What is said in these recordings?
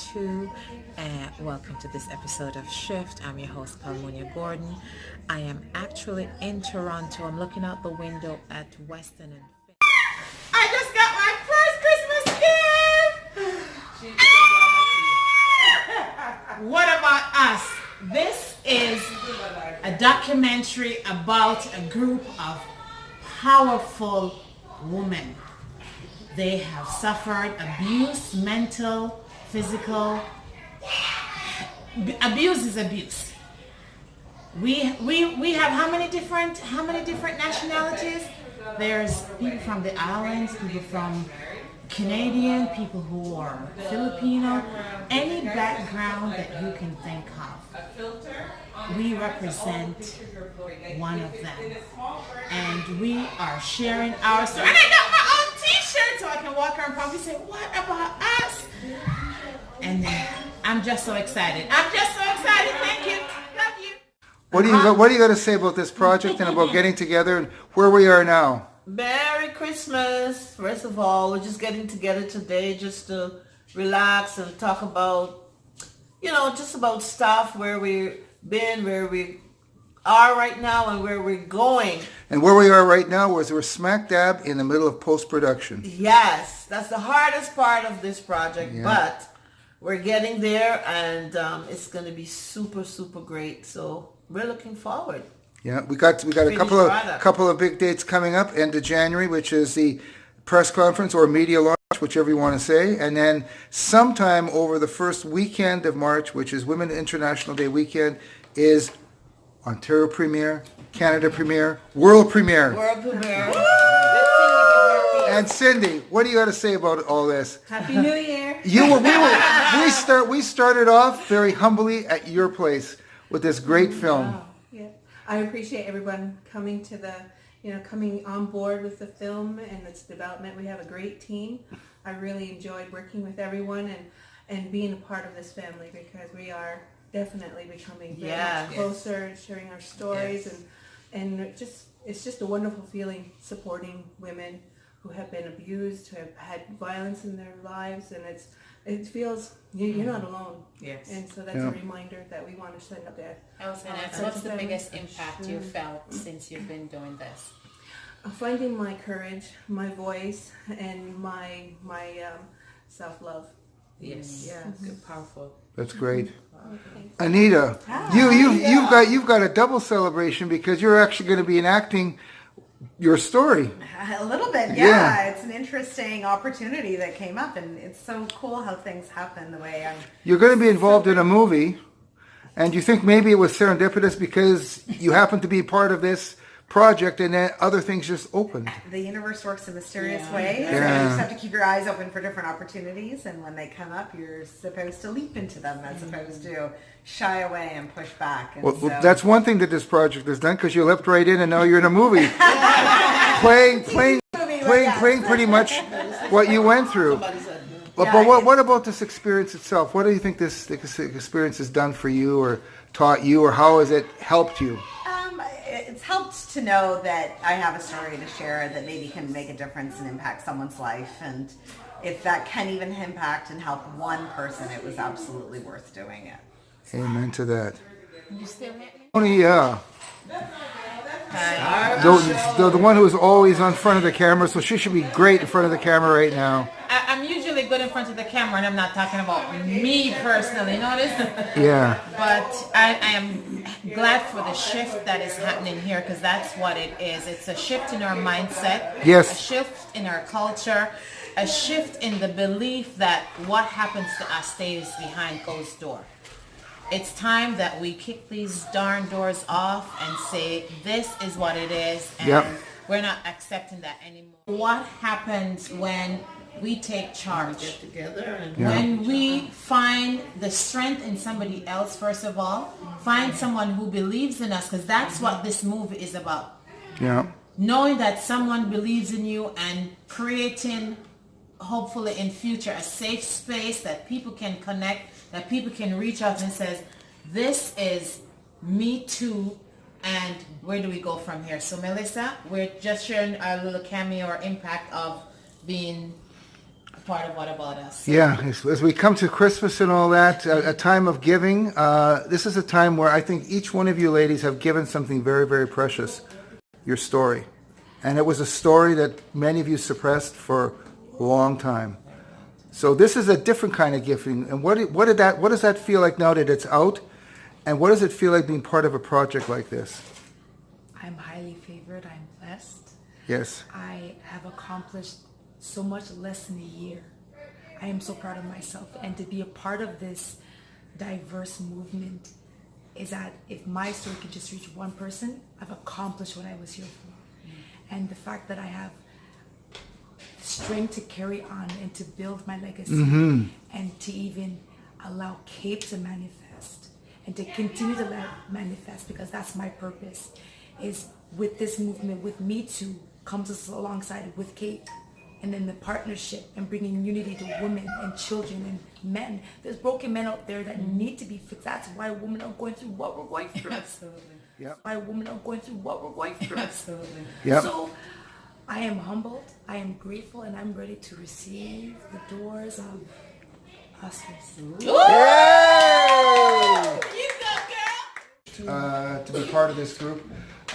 2, and welcome to this episode of Shift. I'm your host, Palmonia Gordon. I am actually in Toronto. I'm looking out the window at Weston and I just got my first Christmas gift! What About Us? This is a documentary about a group of powerful women. They have suffered abuse, mental, physical. Abuse is abuse. We have how many different nationalities? There's people from the islands, people from Canadian, people who are Filipino, any background that you can think of. We represent one of them. And we are sharing our story. And I got my own t-shirt so I can walk around and probably say, what about us? And I'm just so excited. Thank you. Love you. What do you got to say about this project and about getting together and where we are now? Merry Christmas. First of all, we're just getting together today just to relax and talk about, just about stuff, where we've been, where we are right now, and where we're going. And where we are right now is we're smack dab in the middle of post-production. Yes, that's the hardest part of this project, Yeah. but we're getting there, and it's going to be super, super great. So we're looking forward. Yeah, we got a couple of big dates coming up, end of January, which is the press conference or media launch, whichever you want to say, and then sometime over the first weekend of March, which is Women International Day weekend, is Ontario premiere, Canada premiere, world premiere. World premiere. And Cindy, what do you got to say about all this? Happy New Year. We started off very humbly at your place with this great film. Wow. Yeah. I appreciate everyone coming to coming on board with the film and its development. We have a great team. I really enjoyed working with everyone and being a part of this family, because we are definitely becoming very much closer, sharing our stories, and it's just a wonderful feeling supporting women who have been abused, who have had violence in their lives, and it feels you're not alone. Yes. And so that's a reminder that we want to send up there. What's the biggest impact you felt since you've been doing this? Finding my courage, my voice, and my self-love. Yes. Yeah. Good, powerful. That's great. Anita, you've got a double celebration because you're actually going to be enacting your story. A little bit, yeah. Yeah. It's an interesting opportunity that came up, and it's so cool how things happen the way You're going to be involved in a movie, and you think maybe it was serendipitous because you happen to be part of this project and then other things just opened. the universe works in mysterious ways. Yeah. And you just have to keep your eyes open for different opportunities, and when they come up, you're supposed to leap into them as opposed to shy away and push back. And Well, that's one thing that this project has done, because you leapt right in and now you're in a movie. playing pretty much what you went through. But what about this experience itself? What do you think this experience has done for you or taught you, or how has it helped you? It's helped to know that I have a story to share that maybe can make a difference and impact someone's life. And if that can even impact and help one person, it was absolutely worth doing it. Amen to that. You still hit me? Tony, the one who is always on front of the camera, so she should be great in front of the camera right now. I'm usually good in front of the camera, and I'm not talking about me personally, notice? Yeah. But I am glad for the shift that is happening here, because that's what it is. It's a shift in our mindset, Yes. a shift in our culture, a shift in the belief that what happens to us stays behind closed door. It's time that we kick these darn doors off and say, this is what it is, and we're not accepting that anymore. What happens when we take charge? Together and When we find the strength in somebody else, first of all, find someone who believes in us, because that's what this movie is about. Yeah. Knowing that someone believes in you and creating, hopefully in future, a safe space that people can connect, that people can reach out and says, this is me too, and where do we go from here? So Melissa, we're just sharing our little cameo or impact of being part of What About Us. Yeah, as we come to Christmas and all that, a time of giving, this is a time where I think each one of you ladies have given something very, very precious, your story. And it was a story that many of you suppressed for a long time. So this is a different kind of gifting. And what does that feel like now that it's out? And what does it feel like being part of a project like this? I'm highly favored. I'm blessed. Yes. I have accomplished so much less than a year. I am so proud of myself. And to be a part of this diverse movement is that if my story could just reach one person, I've accomplished what I was here for. And the fact that I have strength to carry on and to build my legacy and to even allow CAPE to manifest and to continue to let manifest, because that's my purpose, is with this movement, with Me Too, comes alongside with CAPE, and then the partnership and bringing unity to women and children and men. There's broken men out there that need to be fixed. That's why women are going through what we're going through. Absolutely. Yep. Why women are going through what we're going through. Absolutely. Yep. So I am humbled, I am grateful, and I'm ready to receive the doors of Oscars. To be part of this group.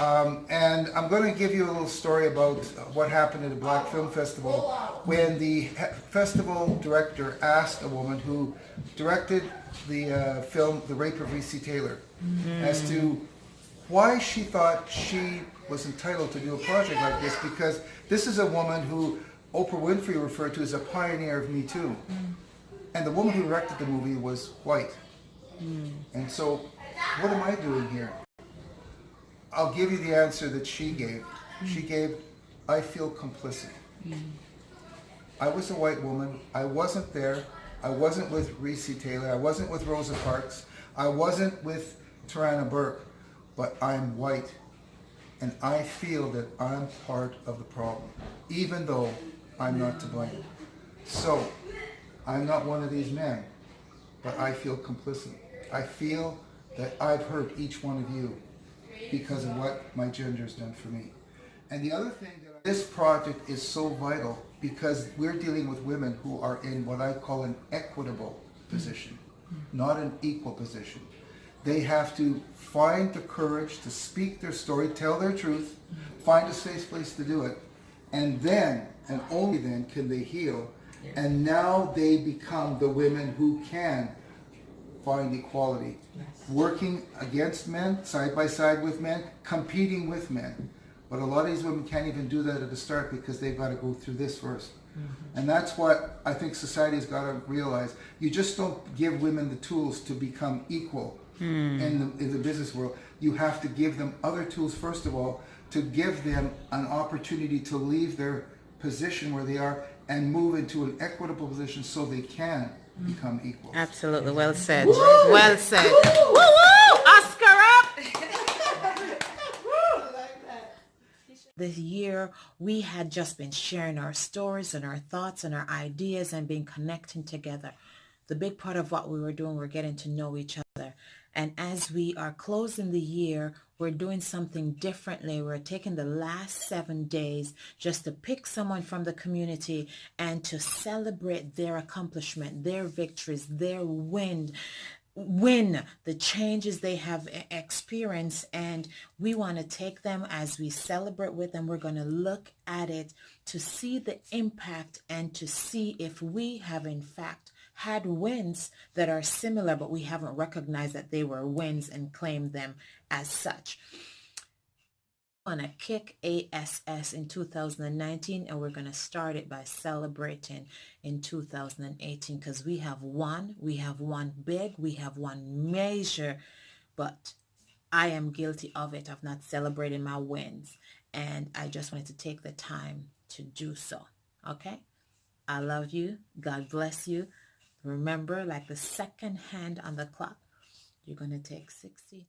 And I'm going to give you a little story about what happened at the Black Film Festival when the festival director asked a woman who directed the film The Rape of Recy Taylor as to why she thought she was entitled to do a project like this, because this is a woman who Oprah Winfrey referred to as a pioneer of Me Too. And the woman who directed the movie was white. And so, what am I doing here? I'll give you the answer that she gave. She gave, I feel complicit. I was a white woman. I wasn't there. I wasn't with Recy Taylor. I wasn't with Rosa Parks. I wasn't with Tarana Burke. But I'm white. And I feel that I'm part of the problem, even though I'm not to blame. So, I'm not one of these men, but I feel complicit. I feel that I've hurt each one of you because of what my gender's done for me. And the other thing, that this project is so vital because we're dealing with women who are in what I call an equitable position, not an equal position. They have to find the courage to speak their story, tell their truth, find a safe place to do it, and then, and only then, can they heal. And now they become the women who can find equality. Working against men, side by side with men, competing with men. But a lot of these women can't even do that at the start because they've got to go through this first. And that's what I think society has got to realize. You just don't give women the tools to become equal in the business world. You have to give them other tools, first of all, to give them an opportunity to leave their position where they are and move into an equitable position so they can become equal. Absolutely. Well said. Well said. Woo woo! Oscar up! This year, we had just been sharing our stories and our thoughts and our ideas and been connecting together. The big part of what we were doing, we're getting to know each other. And as we are closing the year, we're doing something differently. We're taking the last 7 days just to pick someone from the community and to celebrate their accomplishment, their victories, their win, the changes they have experienced. And we want to take them as we celebrate with them. We're going to look at it to see the impact and to see if we have in fact had wins that are similar, but we haven't recognized that they were wins and claimed them as such. On a kick ASS in 2019, and we're going to start it by celebrating in 2018 because we have won big, we have won major, but I am guilty of it, of not celebrating my wins, and I just wanted to take the time to do so. Okay? I love you. God bless you. Remember, like the second hand on the clock, you're going to take 60.